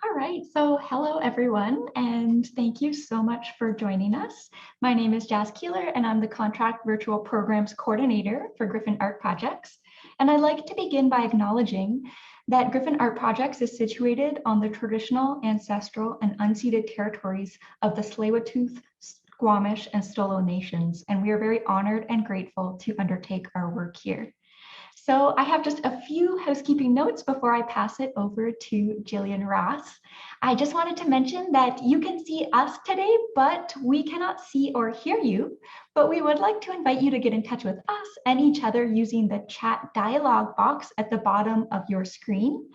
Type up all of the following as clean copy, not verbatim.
All right, so hello everyone, and thank you so much for joining us. My name is Jazz Keeler, and I'm the Contract Virtual Programs Coordinator for Griffin Art Projects. And I'd like to begin by acknowledging that Griffin Art Projects is situated on the traditional, ancestral, and unceded territories of the Tsleil-Waututh, Squamish, and Stolo nations, and we are very honored and grateful to undertake our work here. So I have just a few housekeeping notes before I pass it over to Jillian Ross. I just wanted to mention that you can see us today, but we cannot see or hear you. But we would like to invite you to get in touch with us and each other using the chat dialog box at the bottom of your screen.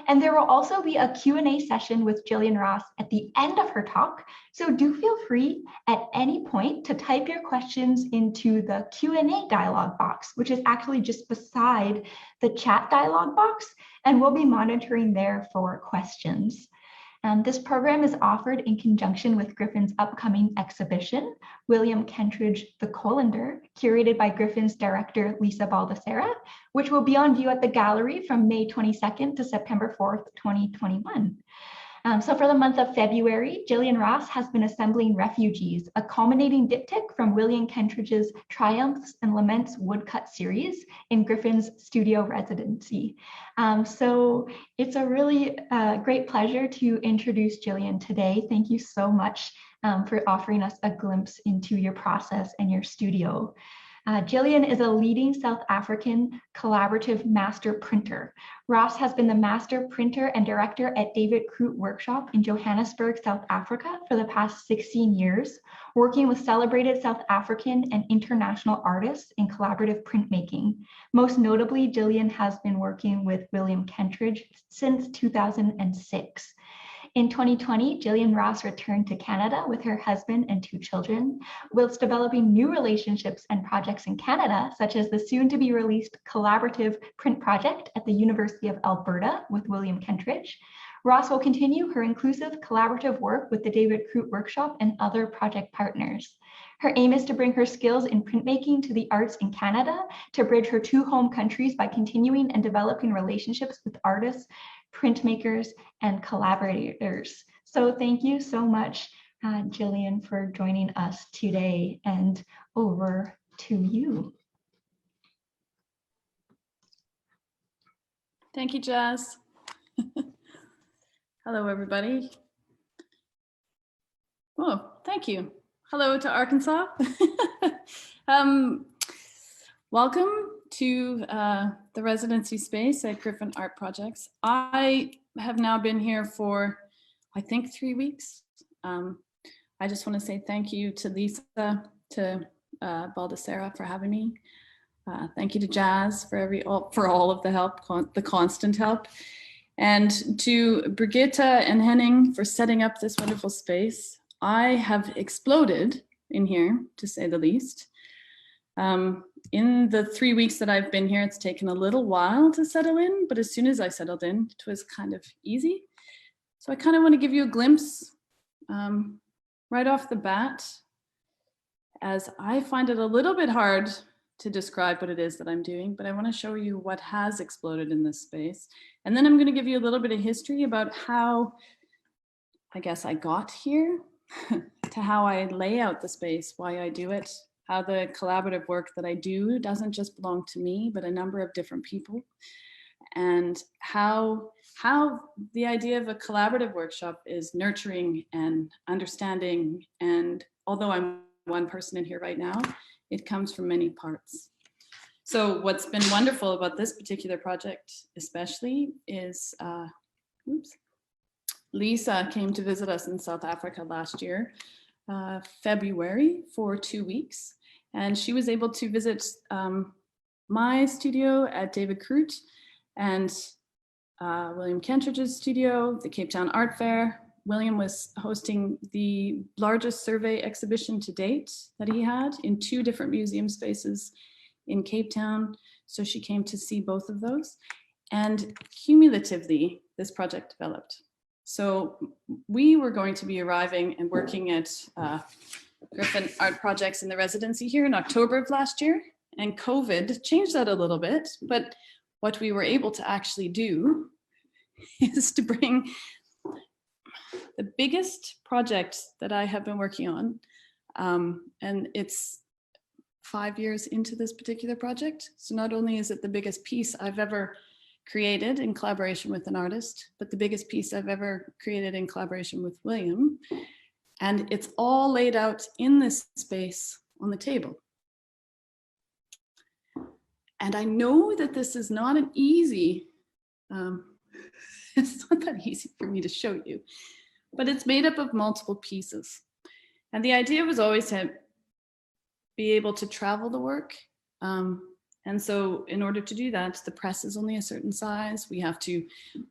And there will also be a Q&A session with Jillian Ross at the end of her talk. So do feel free at any point to type your questions into the Q&A dialog box, which is actually just beside the chat dialog box, and we'll be monitoring there for questions. This program is offered in conjunction with Griffin's upcoming exhibition, William Kentridge, The Colander, curated by Griffin's director, Lisa Baldessera, which will be on view at the gallery from May 22nd to September 4th, 2021. So for the month of February, Jillian Ross has been assembling Refugees, a culminating diptych from William Kentridge's Triumphs and Laments Woodcut series in Griffin's studio residency. So it's a really great pleasure to introduce Jillian today. Thank you so much for offering us a glimpse into your process and your studio. Jillian is a leading South African collaborative master printer. Ross has been the master printer and director at David Krut Workshop in Johannesburg, South Africa for the past 16 years, working with celebrated South African and international artists in collaborative printmaking. Most notably, Jillian has been working with William Kentridge since 2006. In 2020, Jillian Ross returned to Canada with her husband and 2 children, whilst developing new relationships and projects in Canada, such as the soon-to-be-released collaborative print project at the University of Alberta with William Kentridge. Ross will continue her inclusive collaborative work with the David Krut Workshop and other project partners. Her aim is to bring her skills in printmaking to the arts in Canada, to bridge her 2 home countries by continuing and developing relationships with artists, printmakers, and collaborators. So thank you so much, Jillian, for joining us today, and over to you. Thank you, Jazz. Hello, everybody. Oh, thank you. Hello to Arkansas. Welcome to the residency space at Griffin Art Projects. I have now been here for, I think, 3 weeks. I just want to say thank you to Lisa, to Baldessera for having me. Thank you to Jazz for all of the help, the constant help. And to Brigitte and Henning for setting up this wonderful space. I have exploded in here, to say the least. In the 3 weeks that I've been here, it's taken a little while to settle in, but as soon as I settled in, it was kind of easy. So I kind of want to give you a glimpse right off the bat, as I find it a little bit hard to describe what it is that I'm doing, but I want to show you what has exploded in this space. And then I'm going to give you a little bit of history about how, I guess, I got here, to how I lay out the space, why I do it, how the collaborative work that I do doesn't just belong to me, but a number of different people, and how the idea of a collaborative workshop is nurturing and understanding. And although I'm one person in here right now, it comes from many parts. So what's been wonderful about this particular project especially is, Lisa came to visit us in South Africa last year, February, for 2 weeks. And she was able to visit my studio at David Krut and William Kentridge's studio, the Cape Town Art Fair. William was hosting the largest survey exhibition to date that he had in 2 different museum spaces in Cape Town. So she came to see both of those. And cumulatively, this project developed. So we were going to be arriving and working at Griffin Art Projects in the residency here in October of last year. And COVID changed that a little bit. But what we were able to actually do is to bring the biggest project that I have been working on, and it's 5 years into this particular project. So not only is it the biggest piece I've ever created in collaboration with an artist, but the biggest piece I've ever created in collaboration with William. And it's all laid out in this space on the table. And I know that this is not an easy, it's not that easy for me to show you, but it's made up of multiple pieces. And the idea was always to be able to travel the work. And so in order to do that, the press is only a certain size. We have to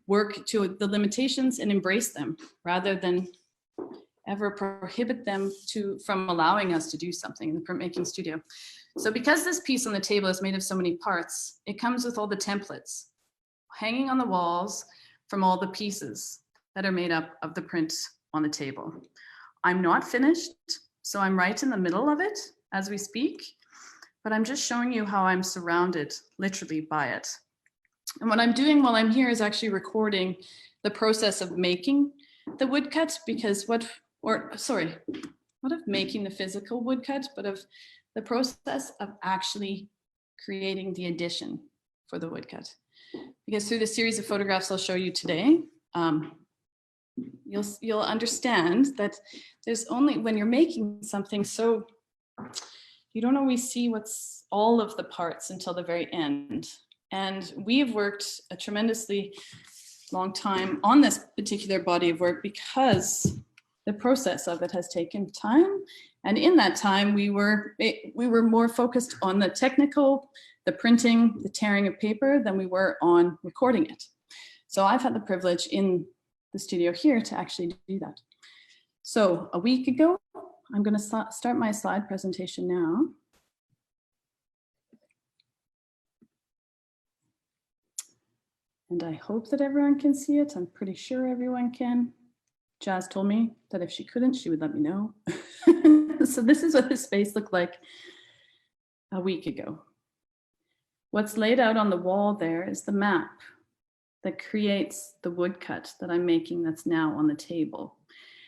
work to the limitations and embrace them rather than ever prohibit them from allowing us to do something in the printmaking studio. So because this piece on the table is made of so many parts, it comes with all the templates hanging on the walls from all the pieces that are made up of the print on the table. I'm not finished, so I'm right in the middle of it as we speak, but I'm just showing you how I'm surrounded literally by it. And what I'm doing while I'm here is actually recording the process of making the woodcut, because not of making the physical woodcut, but of the process of actually creating the edition for the woodcut. Because through the series of photographs I'll show you today, you'll understand that there's only, when you're making something so, you don't always see what's all of the parts until the very end. And we have worked a tremendously long time on this particular body of work because the process of it has taken time. And in that time, we were more focused on the technical, the printing, the tearing of paper than we were on recording it. So I've had the privilege in the studio here to actually do that. So a week ago, I'm going to start my slide presentation now. And I hope that everyone can see it. I'm pretty sure everyone can. Jazz told me that if she couldn't, she would let me know. So this is what the space looked like a week ago. What's laid out on the wall there is the map that creates the woodcut that I'm making that's now on the table.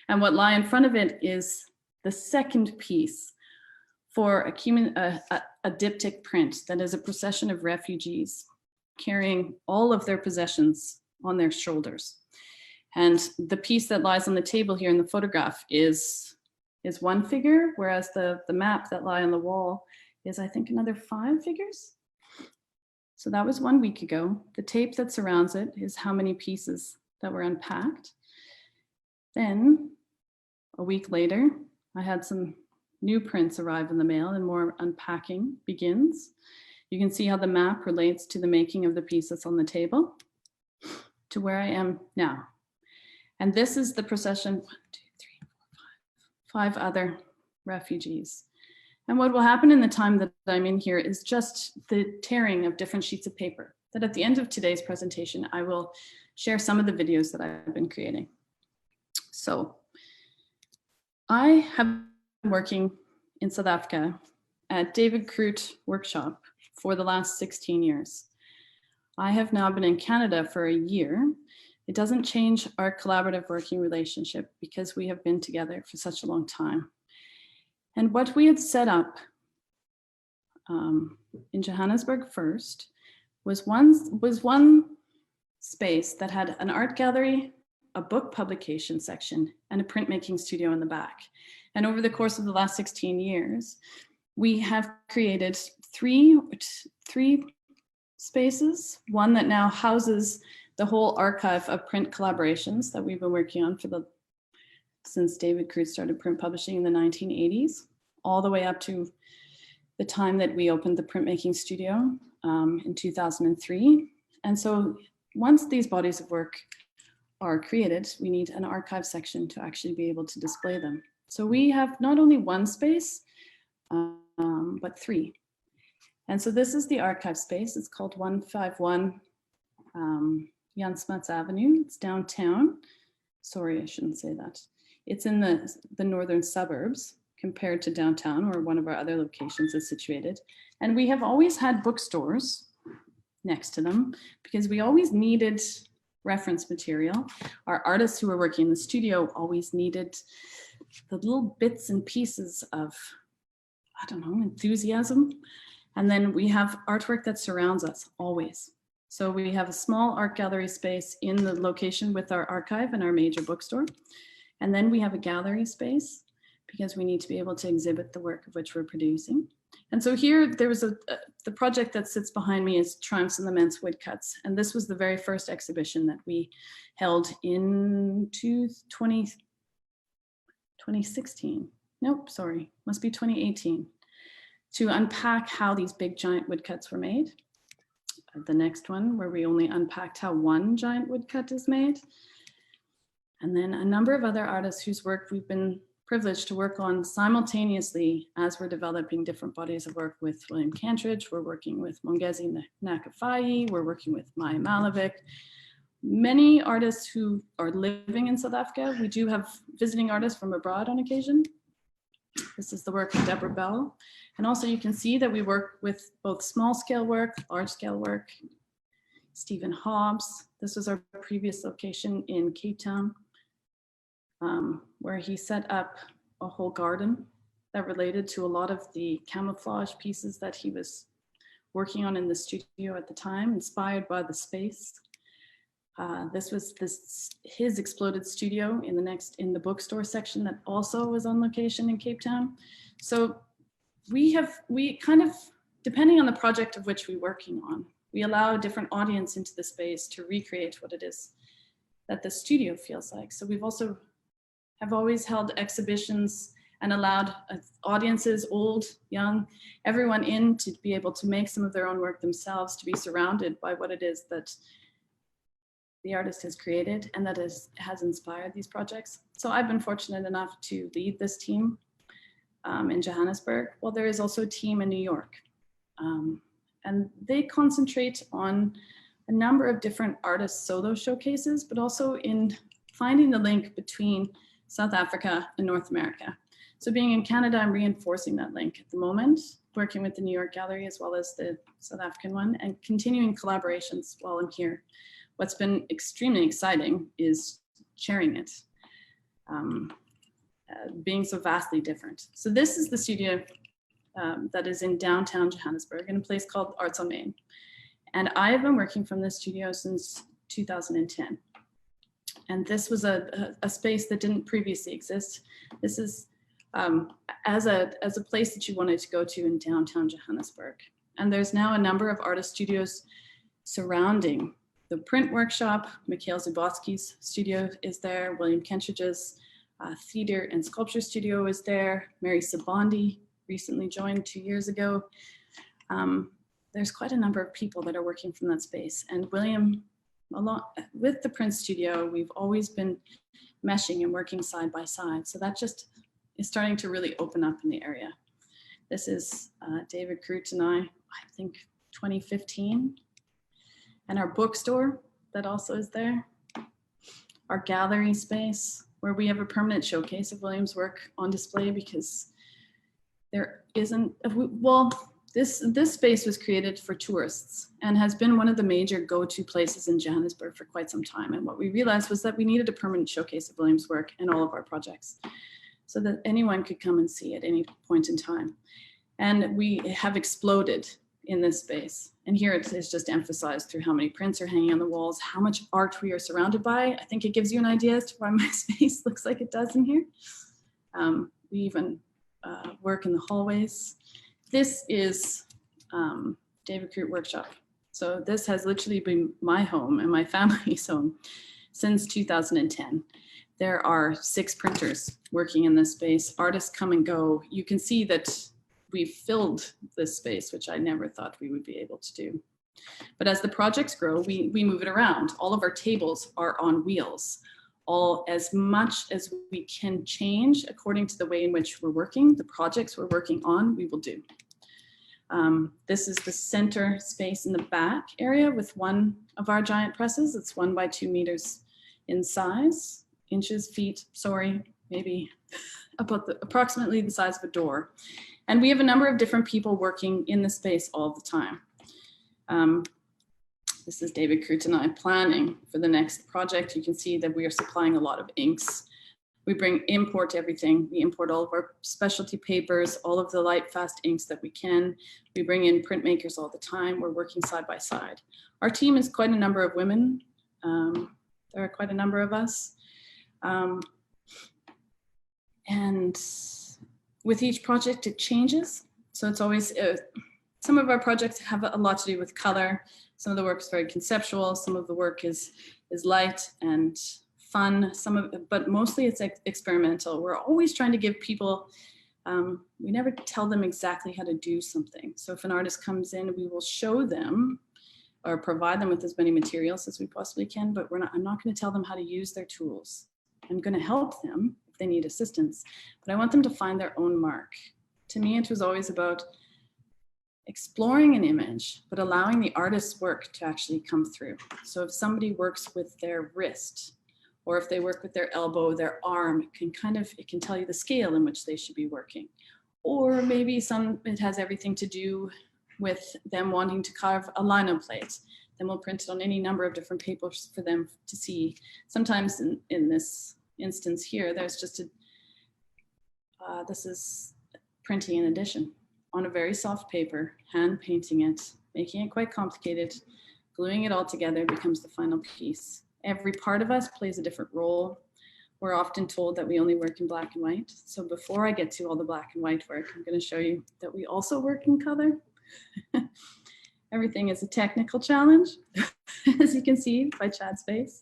And what lie in front of it is the second piece for a diptych print that is a procession of refugees carrying all of their possessions on their shoulders. And the piece that lies on the table here in the photograph is one figure, whereas the map that lie on the wall is, I think, another 5 figures. So that was 1 week ago. The tape that surrounds it is how many pieces that were unpacked. Then a week later, I had some new prints arrive in the mail and more unpacking begins. You can see how the map relates to the making of the piece that's on the table to where I am now. And this is the procession, 1, 2, 3, 4, 5 other refugees. And what will happen in the time that I'm in here is just the tearing of different sheets of paper, that at the end of today's presentation, I will share some of the videos that I've been creating. So I have been working in South Africa at David Krut Workshop for the last 16 years. I have now been in Canada for a year. It doesn't change our collaborative working relationship because we have been together for such a long time. And what we had set up in Johannesburg first was one space that had an art gallery, a book publication section, and a printmaking studio in the back. And over the course of the last 16 years, we have created three spaces, one that now houses the whole archive of print collaborations that we've been working on since David Krut started print publishing in the 1980s, all the way up to the time that we opened the printmaking studio in 2003. And so once these bodies of work are created, we need an archive section to actually be able to display them. So we have not only one space, but 3. And so this is the archive space. It's called 151 Jan Smuts Avenue. It's downtown. Sorry, I shouldn't say that. It's in the northern suburbs compared to downtown, where one of our other locations is situated. And we have always had bookstores next to them because we always needed reference material. Our artists who were working in the studio always needed the little bits and pieces of, I don't know, enthusiasm. And then we have artwork that surrounds us always. So we have a small art gallery space in the location with our archive and our major bookstore. And then we have a gallery space because we need to be able to exhibit the work of which we're producing. And so here there was the project that sits behind me is Triumphs and Laments Woodcuts. And this was the very first exhibition that we held in 2016. Nope, sorry, must be 2018, to unpack how these big giant woodcuts were made. The next one where we only unpacked how one giant woodcut is made. And then a number of other artists whose work we've been privileged to work on simultaneously as we're developing different bodies of work with William Kentridge. We're working with Mongezi Nakafai. We're working with Maya Malovic. Many artists who are living in South Africa. We do have visiting artists from abroad on occasion. This is the work of Deborah Bell. And also you can see that we work with both small scale work, large scale work. Stephen Hobbs. This was our previous location in Cape Town, where he set up a whole garden that related to a lot of the camouflage pieces that he was working on in the studio at the time, inspired by the space. This was his exploded studio in the bookstore section that also was on location in Cape Town. So we kind of, depending on the project of which we're working on, we allow a different audience into the space to recreate what it is that the studio feels like. So we've also have always held exhibitions and allowed audiences, old, young, everyone in to be able to make some of their own work themselves, to be surrounded by what it is that the artist has created and that has inspired these projects. So I've been fortunate enough to lead this team in Johannesburg. Well, there is also a team in New York. And they concentrate on a number of different artist solo showcases, but also in finding the link between South Africa and North America. So being in Canada, I'm reinforcing that link at the moment, working with the New York Gallery as well as the South African one, and continuing collaborations while I'm here. What's been extremely exciting is sharing it, being so vastly different. So this is the studio that is in downtown Johannesburg in a place called Arts on Main. And I have been working from this studio since 2010. And this was a space that didn't previously exist. This is as a place that you wanted to go to in downtown Johannesburg. And there's now a number of artist studios surrounding the print workshop. Mikhail Zubotsky's studio is there. William Kentridge's theater and sculpture studio is there. Mary Sabandi recently joined 2 years ago. There's quite a number of people that are working from that space. And William, along with the print studio, we've always been meshing and working side by side. So that just is starting to really open up in the area. This is David Krut and I think 2015. And our bookstore that also is there. Our gallery space where we have a permanent showcase of William's work on display because there isn't, well, this space was created for tourists and has been one of the major go-to places in Johannesburg for quite some time. And what we realized was that we needed a permanent showcase of William's work in all of our projects so that anyone could come and see at any point in time. And we have exploded in this space. And here it is just emphasized through how many prints are hanging on the walls, how much art we are surrounded by. I think it gives you an idea as to why my space looks like it does in here. We even work in the hallways. This is David Krut Workshop. So this has literally been my home and my family's home since 2010. There are 6 printers working in this space. Artists come and go. You can see that we've filled this space, which I never thought we would be able to do. But as the projects grow, we move it around. All of our tables are on wheels. As much as we can change according to the way in which we're working, the projects we're working on, we will do. This is the center space in the back area with one of our giant presses. It's 1 by 2 meters in size, inches, feet, sorry, maybe about approximately the size of a door. And we have a number of different people working in the space all the time. This is David Krut and I planning for the next project. You can see that we are supplying a lot of inks. We import everything. We import all of our specialty papers, all of the light, fast inks that we can. We bring in printmakers all the time. We're working side by side. Our team is quite a number of women. There are quite a number of us. And with each project, it changes. So it's always, some of our projects have a lot to do with color. Some of the work is very conceptual. Some of the work is light and fun. But mostly it's experimental. We're always trying to give people, we never tell them exactly how to do something. So if an artist comes in, we will show them or provide them with as many materials as we possibly can, but I'm not going to tell them how to use their tools. I'm going to help them if they need assistance, but I want them to find their own mark. To me, it was always about exploring an image, but allowing the artist's work to actually come through. So if somebody works with their wrist, or if they work with their elbow, their arm, it can tell you the scale in which they should be working. Or maybe it has everything to do with them wanting to carve a lino plate. Then we'll print it on any number of different papers for them to see. Sometimes in this instance here, there's just this is printing an edition on a very soft paper, hand painting it, making it quite complicated, gluing it all together becomes the final piece. Every part of us plays a different role. We're often told that we only work in black and white. So before I get to all the black and white work, I'm going to show you that we also work in color. Everything is a technical challenge, as you can see by Chad's face.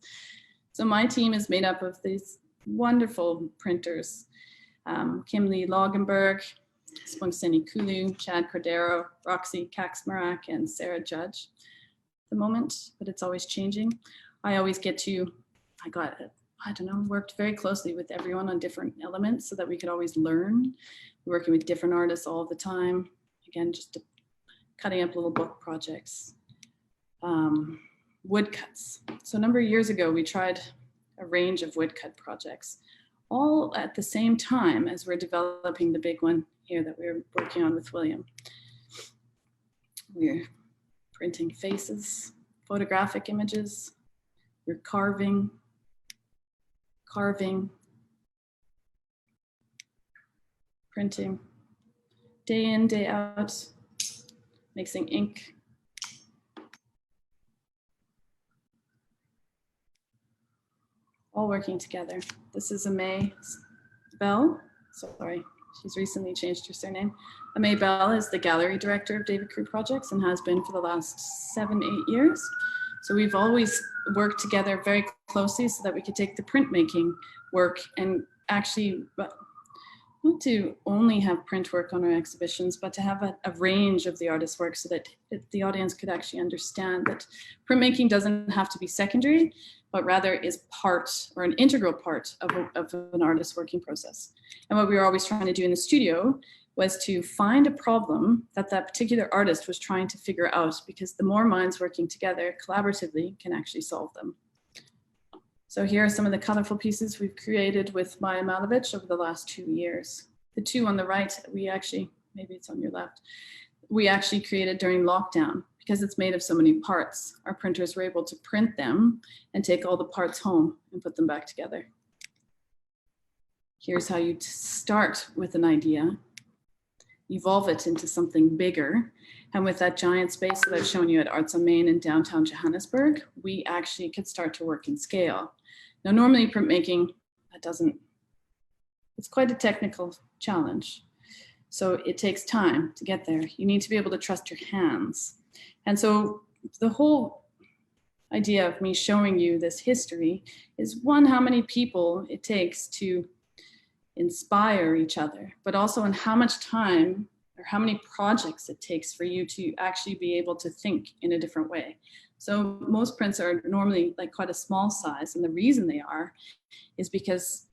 So my team is made up of these wonderful printers, Kimberly Logenberg, Spunkseni Kulu, Chad Cordero, Roxy Kaczmarek, and Sarah Judge at the moment, but it's always changing. I always worked very closely with everyone on different elements so that we could always learn. We're working with different artists all the time. Again, just cutting up little book projects. Woodcuts. So a number of years ago, we tried a range of woodcut projects, all at the same time as we're developing the big one here that we're working on with William. We're printing faces, photographic images. We're carving, printing, day in, day out, mixing ink. All working together. This is May Bell. Sorry, she's recently changed her surname. May Bell is the gallery director of David Krut Projects and has been for the last 7-8 years. So we've always worked together very closely so that we could take the printmaking work and actually not to only have print work on our exhibitions, but to have a range of the artist's work so that the audience could actually understand that printmaking doesn't have to be secondary, but rather is part or an integral part of an artist's working process. And what we were always trying to do in the studio was to find a problem that particular artist was trying to figure out, because the more minds working together collaboratively can actually solve them. So here are some of the colorful pieces we've created with Maya Malevich over the last 2 years. The two on the right, maybe it's on your left, we actually created during lockdown because it's made of so many parts. Our printers were able to print them and take all the parts home and put them back together. Here's how you start with an idea, evolve it into something bigger. And with that giant space that I've shown you at Arts on Main in downtown Johannesburg, we actually could start to work in scale. Now, normally printmaking, it's quite a technical challenge. So it takes time to get there. You need to be able to trust your hands. And so the whole idea of me showing you this history is, one, how many people it takes to inspire each other, but also in how much time or how many projects it takes for you to actually be able to think in a different way. So most prints are normally like quite a small size, and the reason they are is because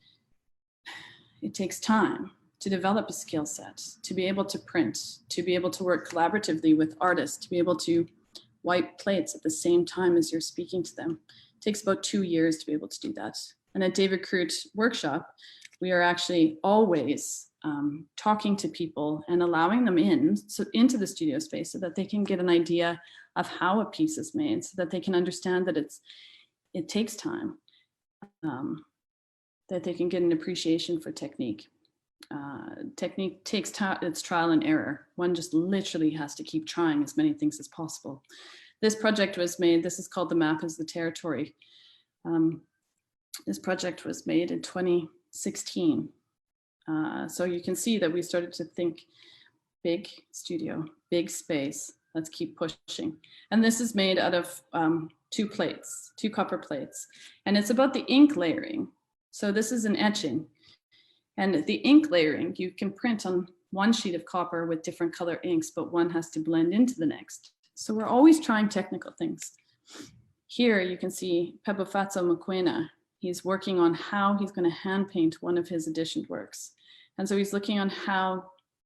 it takes time to develop a skill set, to be able to print, to be able to work collaboratively with artists, to be able to wipe plates at the same time as you're speaking to them. It takes about 2 years to be able to do that. And at David Krut Workshop, we are actually always talking to people and allowing them into the studio space so that they can get an idea of how a piece is made so that they can understand that it takes time, that they can get an appreciation for technique. Technique takes its trial and error. One just literally has to keep trying as many things as possible. This project was made, this is called The Map is the Territory. This project was made in 2016. So you can see that we started to think big studio, big space, let's keep pushing. And this is made out of 2 copper plates. And it's about the ink layering. So this is an etching. And the ink layering, you can print on one sheet of copper with different color inks, but one has to blend into the next. So we're always trying technical things. Here you can see Pebofatso Mokoena. He's working on how he's going to hand paint one of his editioned works. And so he's looking on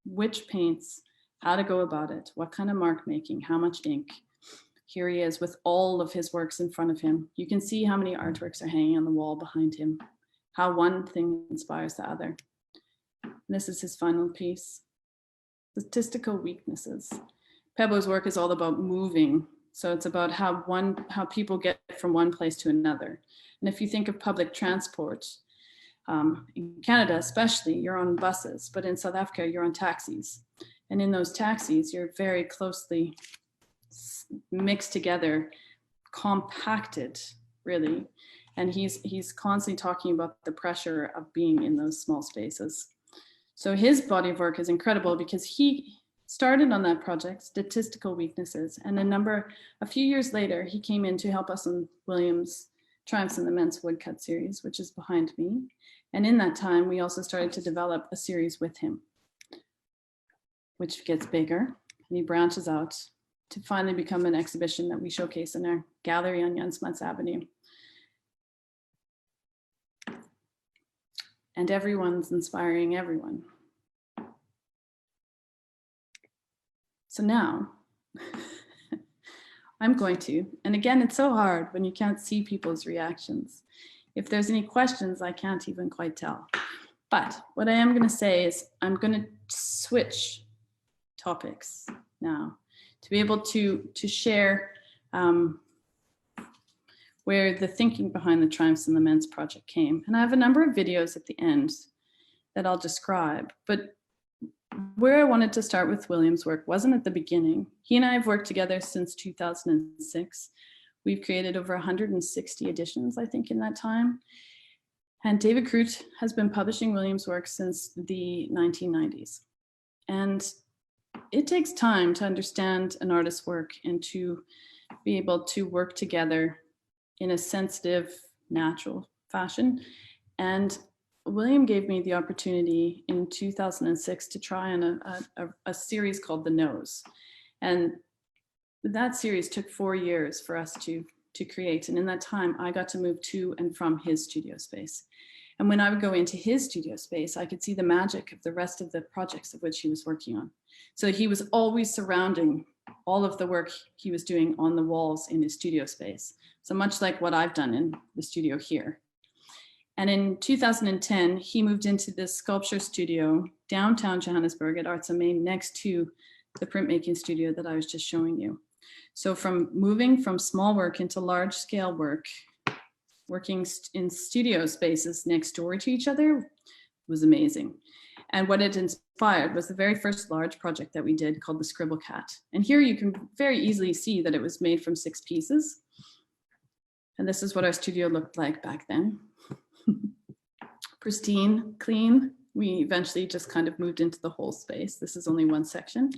which paints, how to go about it, what kind of mark making, how much ink. Here he is with all of his works in front of him. You can see how many artworks are hanging on the wall behind him, how one thing inspires the other. And this is his final piece, Statistical Weaknesses. Pebo's work is all about moving. So it's about how people get from one place to another. And if you think of public transport, in Canada especially, you're on buses, but in South Africa, you're on taxis. And in those taxis, you're very closely mixed together, compacted, really. And he's constantly talking about the pressure of being in those small spaces. So his body of work is incredible because he started on that project, Statistical Weaknesses, and a few years later, he came in to help us on William's Triumphs and Laments Woodcut series, which is behind me. And in that time, we also started to develop a series with him, which gets bigger, and he branches out to finally become an exhibition that we showcase in our gallery on Jensmans Avenue. And everyone's inspiring everyone. So now, I'm going to, and again, it's so hard when you can't see people's reactions. If there's any questions, I can't even quite tell. But what I am going to say is I'm going to switch topics now to be able to share where the thinking behind the Triumphs and Laments project came. And I have a number of videos at the end that I'll describe, but where I wanted to start with William's work wasn't at the beginning. He and I have worked together since 2006. We've created over 160 editions, I think, in that time. And David Krut has been publishing William's work since the 1990s. And it takes time to understand an artist's work and to be able to work together in a sensitive, natural fashion. And William gave me the opportunity in 2006 to try on a series called The Nose. And that series took 4 years for us to create. And in that time, I got to move to and from his studio space. And when I would go into his studio space, I could see the magic of the rest of the projects of which he was working on. So he was always surrounding all of the work he was doing on the walls in his studio space. So much like what I've done in the studio here. And in 2010, he moved into this sculpture studio downtown Johannesburg at Arts and Main next to the printmaking studio that I was just showing you. So from moving from small work into large scale work, working in studio spaces next door to each other was amazing. And what it inspired was the very first large project that we did called the Scribble Cat. And here you can very easily see that it was made from 6 pieces. And this is what our studio looked like back then. Pristine, clean. We eventually just kind of moved into the whole space. This is only one section.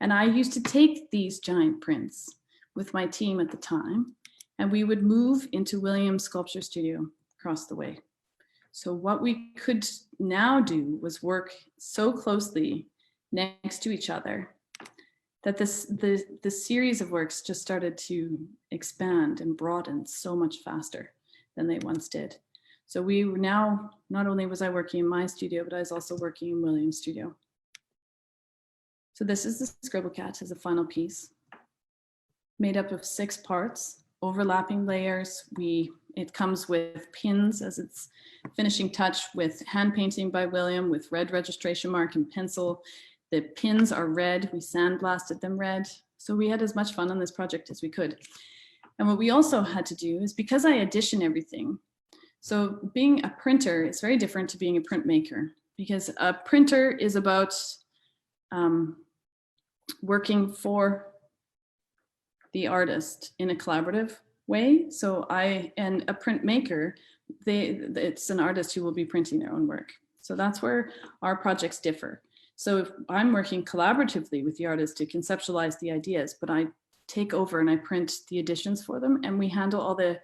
And I used to take these giant prints with my team at the time, and we would move into William's sculpture studio across the way. So what we could now do was work so closely next to each other that the series of works just started to expand and broaden so much faster than they once did. So we were now, not only was I working in my studio, but I was also working in William's studio. So this is the Scribble Cat as a final piece, made up of 6 parts, overlapping layers. It comes with pins as its finishing touch, with hand painting by William, with red registration mark and pencil. The pins are red, we sandblasted them red, So we had as much fun on this project as we could. And what we also had to do is, because I edition everything, so being a printer is very different to being a printmaker, because a printer is about working for the artist in a collaborative way. So and a printmaker, it's an artist who will be printing their own work. So that's where our projects differ. So if I'm working collaboratively with the artist to conceptualize the ideas, but I take over and I print the editions for them, and we handle all the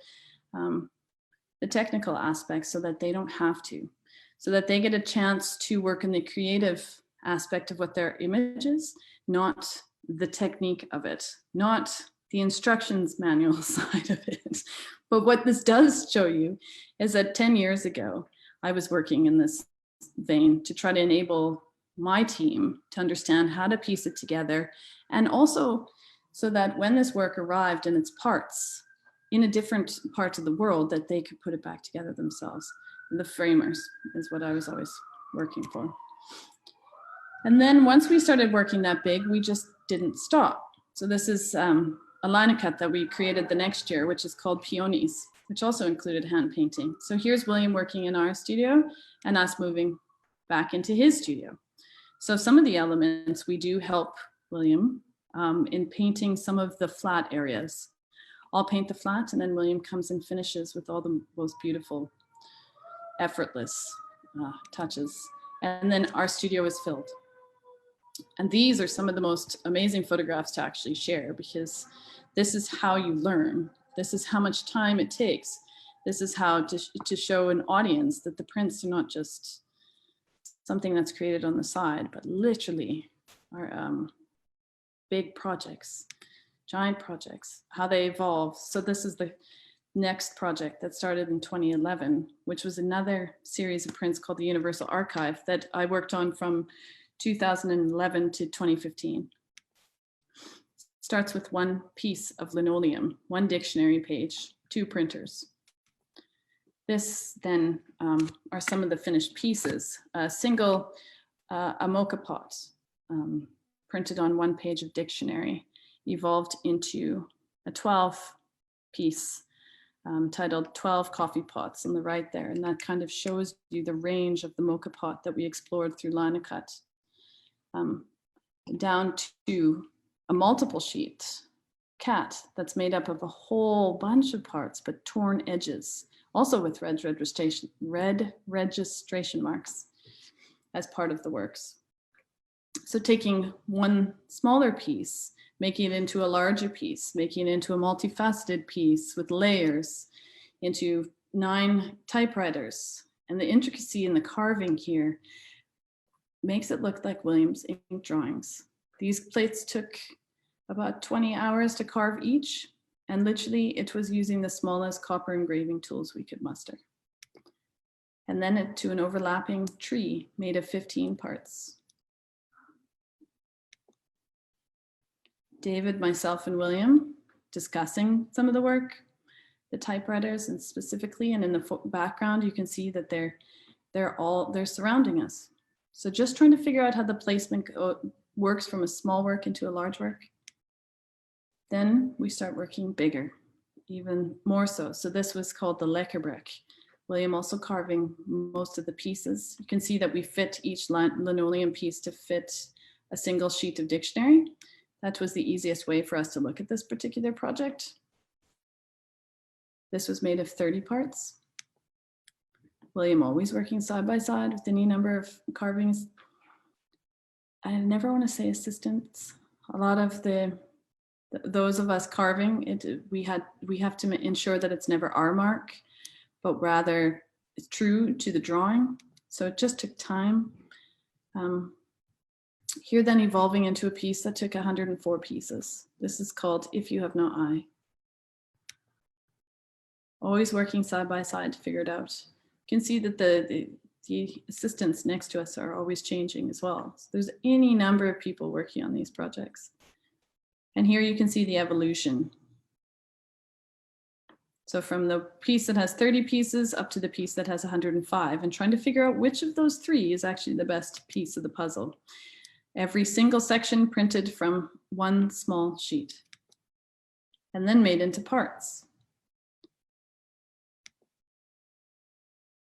technical aspects so that they don't have to, so that they get a chance to work in the creative aspect of what their image is, not the technique of it, not the instructions manual side of it. But what this does show you is that 10 years ago, I was working in this vein to try to enable my team to understand how to piece it together, and also so that when this work arrived in its parts in a different part of the world, that they could put it back together themselves. And the framers is what I was always working for. And then once we started working that big, we just didn't stop. So this is a line cut that we created the next year, which is called Peonies, which also included hand painting. So here's William working in our studio and us moving back into his studio. So some of the elements we do help William in painting some of the flat areas. I'll paint the flat, and then William comes and finishes with all the most beautiful, effortless touches. And then our studio is filled. And these are some of the most amazing photographs to actually share, because this is how you learn. This is how much time it takes. This is how to show an audience that the prints are not just something that's created on the side, but literally are big projects, giant projects, how they evolve. So this is the next project that started in 2011, which was another series of prints called the Universal Archive that I worked on from 2011 to 2015. Starts with one piece of linoleum, one dictionary page, 2 printers. This then are some of the finished pieces. A single a mocha pot printed on one page of dictionary evolved into a 12-piece titled 12 Coffee Pots on the right there. And that kind of shows you the range of the mocha pot that we explored through line cut. Down to a multiple sheet cat that's made up of a whole bunch of parts, but torn edges, also with red registration marks as part of the works. So taking one smaller piece, making it into a larger piece, making it into a multifaceted piece with layers, into 9 typewriters. And the intricacy in the carving here makes it look like William's ink drawings. These plates took about 20 hours to carve each, and literally it was using the smallest copper engraving tools we could muster. And then to an overlapping tree made of 15 parts. David, myself, and William discussing some of the work, the typewriters, and specifically, and in the background, you can see that they're surrounding us. So just trying to figure out how the placement works from a small work into a large work. Then we start working bigger, even more so. So this was called the Leckerbrek. William also carving most of the pieces. You can see that we fit each linoleum piece to fit a single sheet of dictionary. That was the easiest way for us to look at this particular project. This was made of 30 parts. William always working side by side with any number of carvings. I never want to say assistants. A lot of those of us carving, we have to ensure that it's never our mark, but rather it's true to the drawing. So it just took time. Here then evolving into a piece that took 104 pieces. This is called If You Have No Eye. Always working side by side to figure it out. You can see that the assistants next to us are always changing as well. So there's any number of people working on these projects. And here you can see the evolution. So from the piece that has 30 pieces up to the piece that has 105, and trying to figure out which of those 3 is actually the best piece of the puzzle. Every single section printed from one small sheet and then made into parts.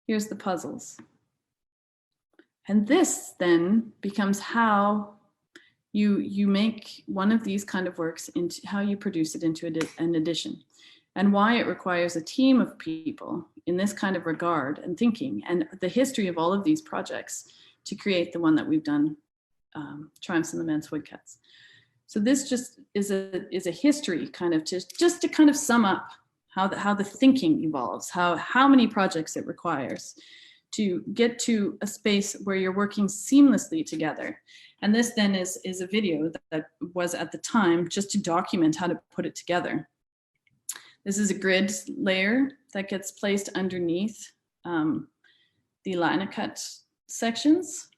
Here's the puzzles. And this then becomes how you make one of these kind of works into how you produce it into an edition, and why it requires a team of people in this kind of regard and thinking, and the history of all of these projects to create the one that we've done, Triumphs and Laments Woodcuts. So this just is a history kind of just to kind of sum up how the thinking evolves, how many projects it requires to get to a space where you're working seamlessly together. And this then is a video that was at the time just to document how to put it together. This is a grid layer that gets placed underneath the line cut sections.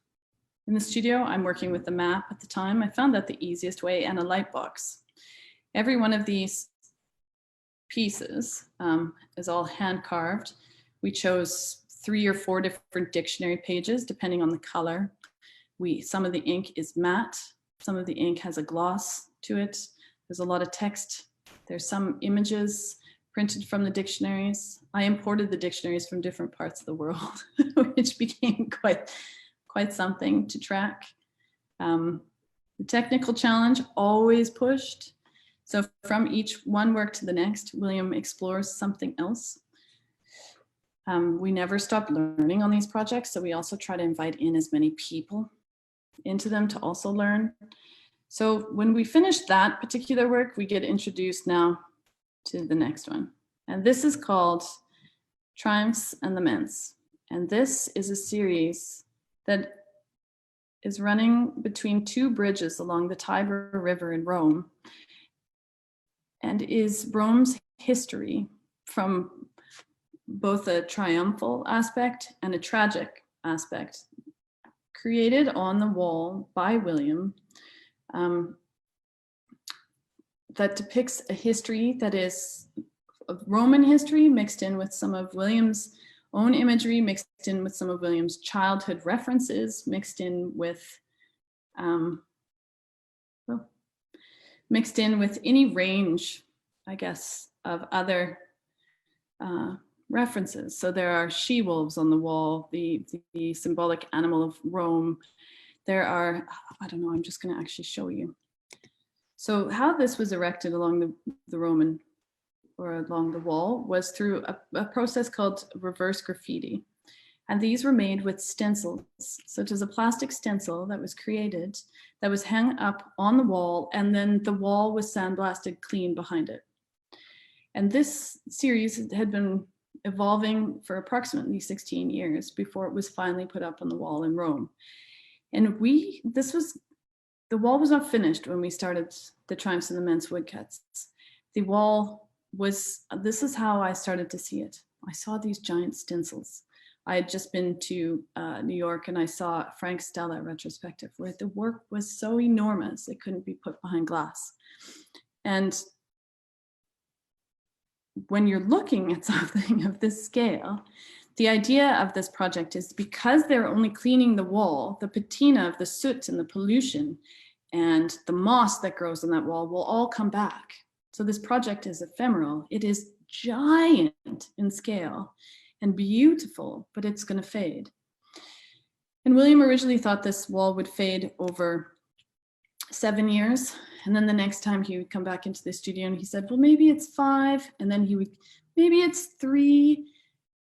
In the studio, I'm working with the map at the time. I found that the easiest way, and a light box. Every one of these pieces is all hand carved. We chose 3 or 4 different dictionary pages, depending on the color. Some of the ink is matte. Some of the ink has a gloss to it. There's a lot of text. There's some images printed from the dictionaries. I imported the dictionaries from different parts of the world, which became quite something to track. The technical challenge always pushed. So from each one work to the next, William explores something else. We never stop learning on these projects, so we also try to invite in as many people into them to also learn. So when we finish that particular work, we get introduced now to the next one. And this is called Triumphs and Laments. And this is a series that is running between 2 bridges along the Tiber River in Rome, and is Rome's history from both a triumphal aspect and a tragic aspect, created on the wall by William, that depicts a history that is Roman history mixed in with some of William's own imagery, mixed in with some of William's childhood references, mixed in with any range, I guess, of other references. So there are she-wolves on the wall, the symbolic animal of Rome. There are, I don't know, I'm just going to actually show you. So how this was erected along the Roman, or along the wall, was through a process called reverse graffiti. And these were made with stencils. So it was a plastic stencil that was created, that was hung up on the wall, and then the wall was sandblasted clean behind it. And this series had been evolving for approximately 16 years before it was finally put up on the wall in Rome. And the wall was not finished when we started the Triumphs and Laments Woodcuts. The wall was, this is how I started to see it. I saw these giant stencils. I had just been to New York, and I saw Frank Stella retrospective, where the work was so enormous it couldn't be put behind glass. And when you're looking at something of this scale, the idea of this project is, because they're only cleaning the wall, the patina of the soot and the pollution and the moss that grows on that wall will all come back. So this project is ephemeral. It is giant in scale and beautiful, but it's going to fade. And William originally thought this wall would fade over 7 years. And then the next time he would come back into the studio and he said, well, maybe it's 5. And then maybe it's 3.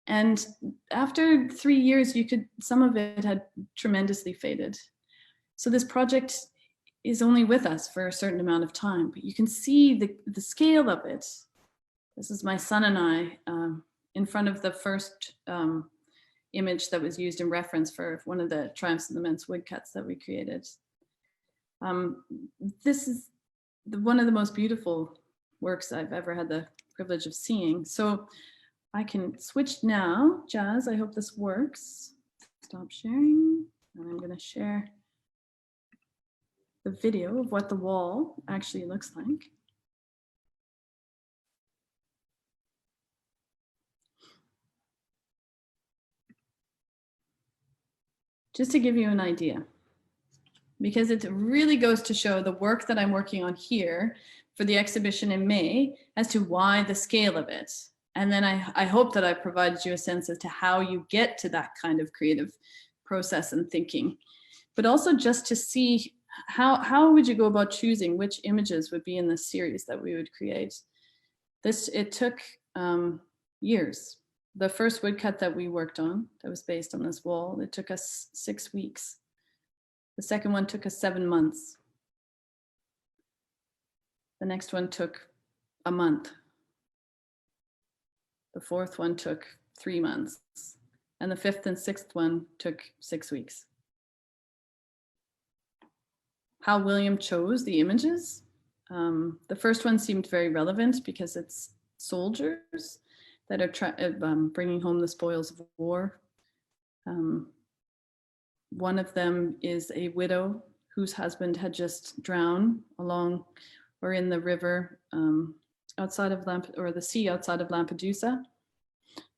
And after 3 years, some of it had tremendously faded. So this project is only with us for a certain amount of time, but you can see the scale of it. This is my son and I in front of the first image that was used in reference for one of the Triumphs and Laments woodcuts that we created. This is one of the most beautiful works I've ever had the privilege of seeing. So I can switch now. Jazz, I hope this works. Stop sharing, and I'm going to share the video of what the wall actually looks like. Just to give you an idea. because it really goes to show the work that I'm working on here for the exhibition in May as to why the scale of it. And then I hope that I provided you a sense as to how you get to that kind of creative process and thinking, but also just to see how would you go about choosing which images would be in this series that we would create. It took years. The first woodcut that we worked on that was based on this wall, it took us 6 weeks. The second one took us 7 months. The next one took a month. The fourth one took 3 months. And the fifth and sixth one took 6 weeks. How William chose the images. The first one seemed very relevant because it's soldiers that are bringing home the spoils of war. One of them is a widow whose husband had just drowned along or in the river outside of the sea outside of Lampedusa.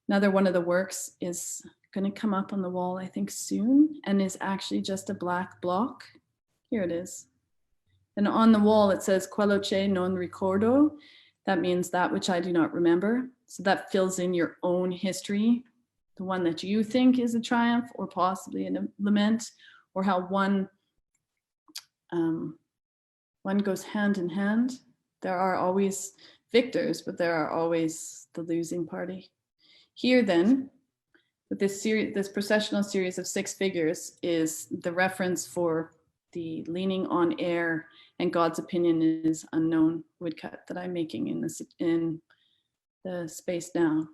Another one of the works is going to come up on the wall, I think soon, and is actually just a black block. Here it is. And on the wall, it says, quello che non ricordo. That means that which I do not remember. So that fills in your own history, the one that you think is a triumph or possibly a lament, or how one goes hand in hand. There are always victors, but there are always the losing party. Here then, with this processional series of 6 figures is the reference for the leaning on air and God's opinion is unknown woodcut that I'm making in the space now.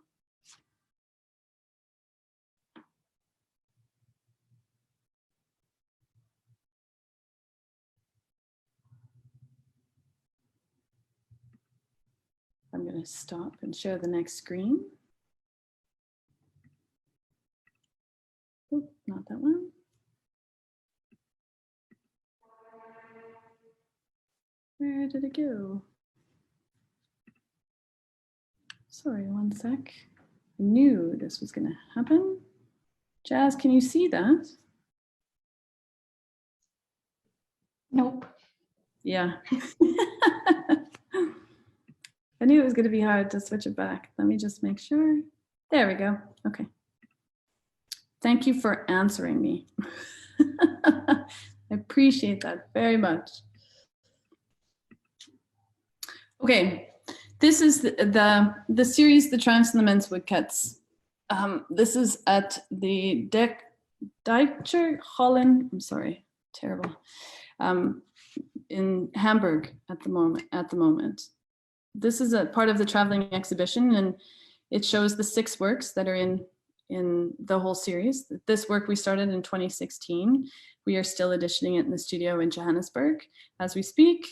I'm going to stop and share the next screen. Oh, not that one. Where did it go? Sorry, one sec. I knew this was going to happen. Jazz, can you see that? Nope. Yeah. I knew it was going to be hard to switch it back. Let me just make sure. There we go. Okay. Thank you for answering me. I appreciate that very much. Okay, this is the series, The Triumphs and Laments Woodcuts. This is at the diptych Holland. I'm sorry, terrible. In Hamburg at the moment. This is a part of the traveling exhibition, and it shows the 6 works that are in the whole series. This work we started in 2016. We are still editioning it in the studio in Johannesburg as we speak.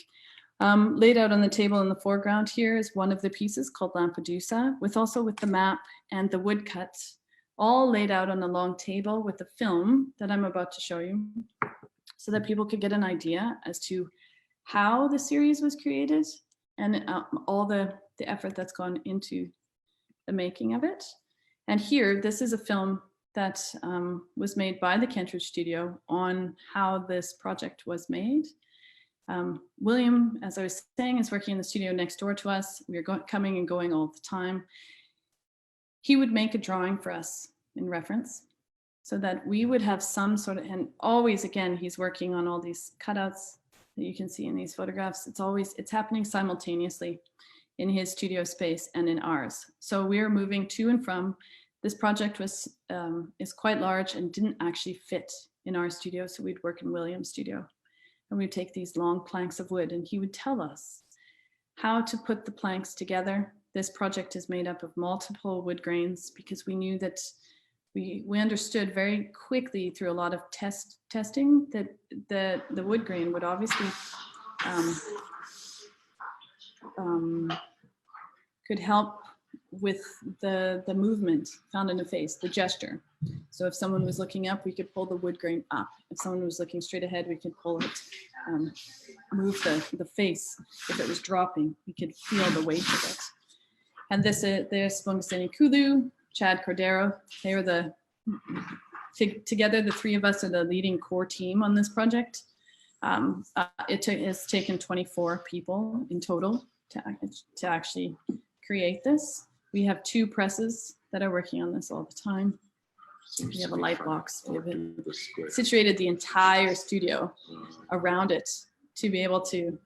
Laid out on the table in the foreground here is one of the pieces called Lampedusa, with the map and the woodcuts, all laid out on a long table with the film that I'm about to show you, so that people could get an idea as to how the series was created and all the effort that's gone into the making of it. And here, this is a film that was made by the Kentridge studio on how this project was made. William, as I was saying, is working in the studio next door to us. We are coming and going all the time. He would make a drawing for us in reference so that we would have some sort of, and always, again, he's working on all these cutouts that you can see in these photographs. It's happening simultaneously in his studio space and in ours. So we are moving to and from. This project is quite large and didn't actually fit in our studio, so we'd work in William's studio. And we'd take these long planks of wood and he would tell us how to put the planks together. This project is made up of multiple wood grains because we knew that we understood very quickly through a lot of testing that the wood grain would obviously could help with the movement found in a face, the gesture. So if someone was looking up, we could pull the wood grain up. If someone was looking straight ahead, we could pull it, move the face. If it was dropping, we could feel the weight of it. And there's Bongsteni Kulu, Chad Cordero. They were together, the 3 of us are the leading core team on this project. It's taken 24 people in total to actually create this. We have 2 presses that are working on this all the time. We have a light box. We have situated the entire studio around it to be able to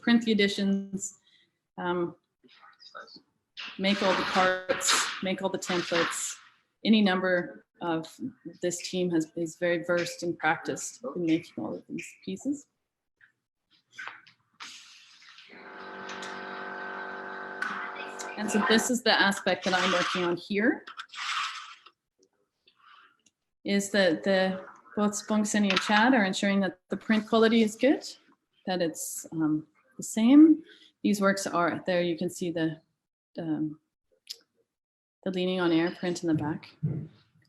print the editions, make all the parts, make all the templates. Any number of this team is very versed and practiced in making all of these pieces. And so this is the aspect that I'm working on here, is that both Spunkseni and Chad are ensuring that the print quality is good, that it's the same. These works are there. You can see the leaning on air print in the back.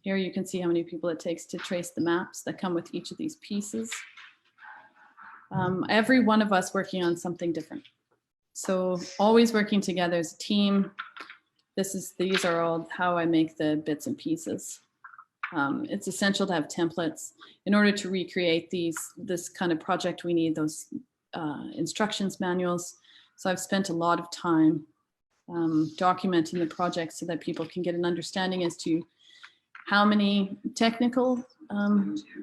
Here you can see how many people it takes to trace the maps that come with each of these pieces. Every one of us working on something different. So always working together as a team. These are all how I make the bits and pieces. It's essential to have templates. In order to recreate this kind of project, we need those instructions manuals. So I've spent a lot of time documenting the project so that people can get an understanding as to how many technical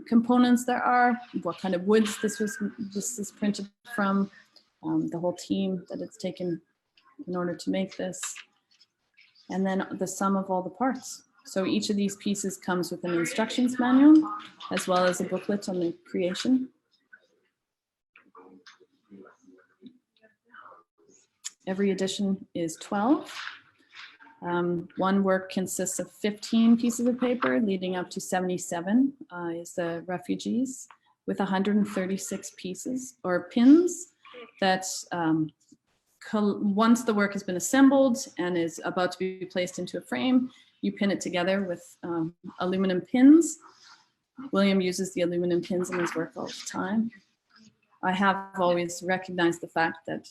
components there are, what kind of woods this is printed from, the whole team that it's taken in order to make this, and then the sum of all the parts. So each of these pieces comes with an instructions manual, as well as a booklet on the creation. Every edition is 12. One work consists of 15 pieces of paper, leading up to 77 is the refugees, with 136 pieces or pins that once the work has been assembled and is about to be placed into a frame, you pin it together with aluminum pins. William uses the aluminum pins in his work all the time. I have always recognized the fact that,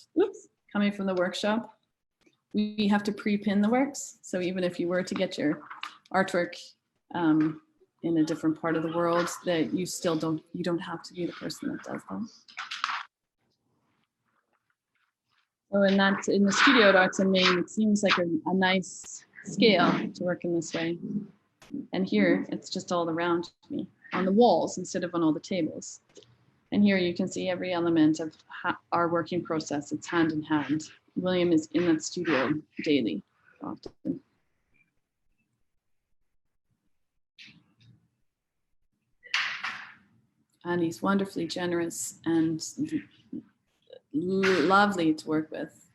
coming from the workshop, we have to pre-pin the works. So even if you were to get your artwork in a different part of the world, that you still don't have to be the person that does them. So in the studio at Arts and Main, it seems like a nice scale to work in this way. And here it's just all around me on the walls instead of on all the tables. And here you can see every element of our working process. It's hand in hand. William is in that studio daily, often. And he's wonderfully generous and lovely to work with.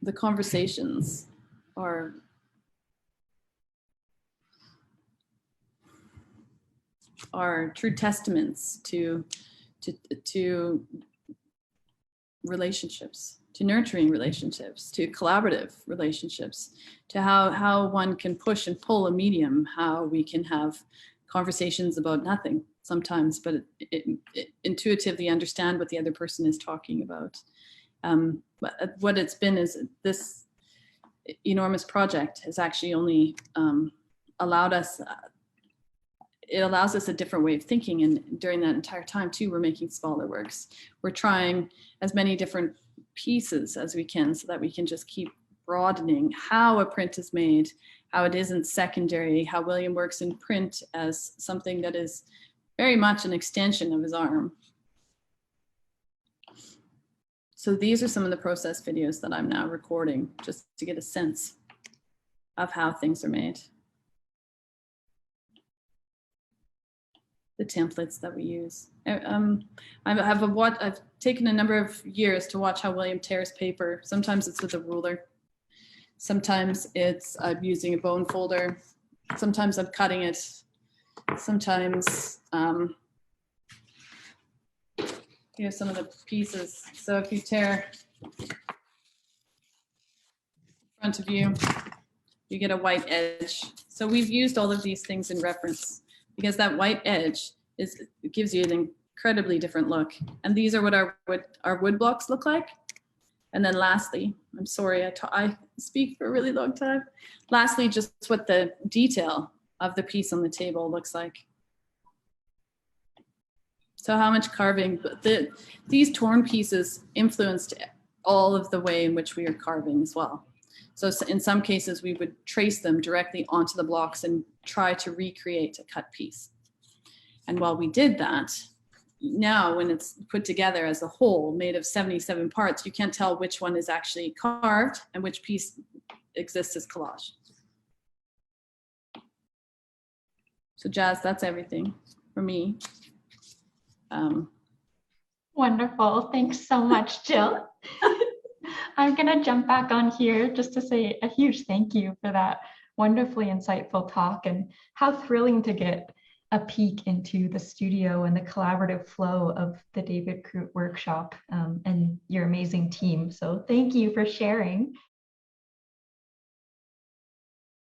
The conversations are true testaments to relationships, to nurturing relationships, to collaborative relationships, to how one can push and pull a medium, how we can have conversations about nothing sometimes, but intuitively understand what the other person is talking about. What it's been is this enormous project has actually only allowed us, it allows us a different way of thinking. And during that entire time too, we're making smaller works. We're trying as many different pieces as we can so that we can just keep broadening how a print is made, how it isn't secondary, how William works in print as something that is very much an extension of his arm. So these are some of the process videos that I'm now recording just to get a sense of how things are made. The templates that we use. I've taken a number of years to watch how William tears paper. Sometimes it's with a ruler. Sometimes I'm using a bone folder. Sometimes I'm cutting it. Sometimes, here's some of the pieces. So if you tear front of you, you get a white edge. So we've used all of these things in reference because that white edge gives you an incredibly different look. And these are what our wood blocks look like. And then lastly, I'm sorry, I speak for a really long time. Lastly, just what the detail of the piece on the table looks like. So how much carving, but these torn pieces influenced all of the way in which we are carving as well. So in some cases, we would trace them directly onto the blocks and try to recreate a cut piece. And while we did that, now when it's put together as a whole made of 77 parts, you can't tell which one is actually carved and which piece exists as collage. So Jazz, that's everything for me. Wonderful. Thanks so much, Jill. I'm going to jump back on here just to say a huge thank you for that wonderfully insightful talk, and how thrilling to get a peek into the studio and the collaborative flow of the David Krut Workshop and your amazing team. So thank you for sharing.